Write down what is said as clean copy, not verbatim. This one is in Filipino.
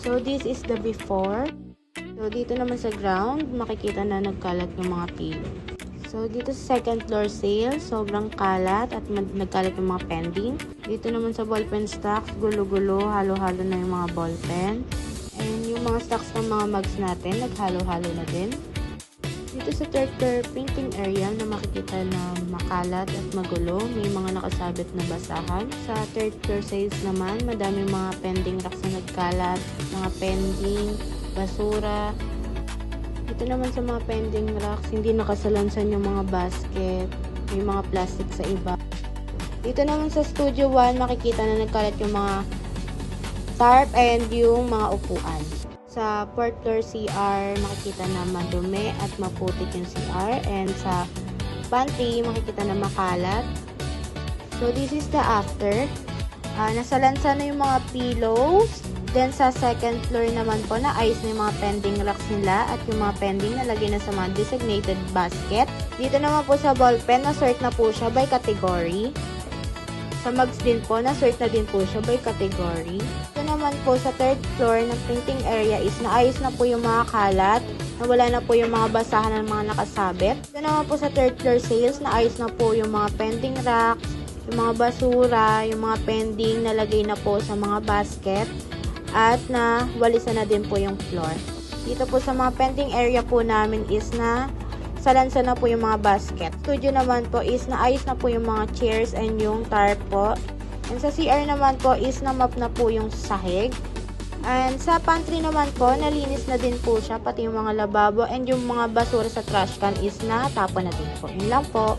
So, this is the before. So, dito naman sa ground, makikita na nagkalat yung mga pillow. So, dito sa second floor sale, sobrang kalat at nagkalat yung mga pending. Dito naman sa ballpen stocks, gulo-gulo, halo-halo na yung mga ballpen. And yung mga stocks ng mga mugs natin, naghalo-halo na din. Dito sa third floor printing area na makikita na makalat at magulo, may mga nakasabit na basahan. Sa third floor sales naman, madami mga pending racks na nagkalat, mga pending, basura. Dito naman sa mga pending racks, hindi nakasalansan yung mga basket, may mga plastic sa iba. Dito naman sa Studio 1, makikita na nagkalat yung mga tarp and yung mga upuan. Sa fourth floor CR, makikita na madumi at maputik yung CR. And sa pantry, makikita na makalat. So, this is the after. Nasalansan na yung mga pillows. Then, sa second floor naman po, naayos na yung mga pending racks nila at yung mga pending nalagay na sa mga designated basket. Dito naman po sa ballpen, na-sort na po siya by category. Sa mugs din po, na-sort na din po siya by category. Ito naman po sa third floor ng printing area is naayos na po yung mga kalat, nawala na po yung mga basahan ng mga nakasabit. Ito naman po sa third floor sales, naayos na po yung mga pending racks, yung mga basura, yung mga pending nalagay na po sa mga basket, at na walisan na din po yung floor. Dito po sa mga pending area po namin is na salansa na po yung mga basket. Studio naman po is naayos na po yung mga chairs and yung tarp po. And sa CR naman po is na-mop na po yung sahig. And sa pantry naman po, nalinis na din po siya, pati yung mga lababo and yung mga basura sa trash can is na tapon na din po. Yun lang po.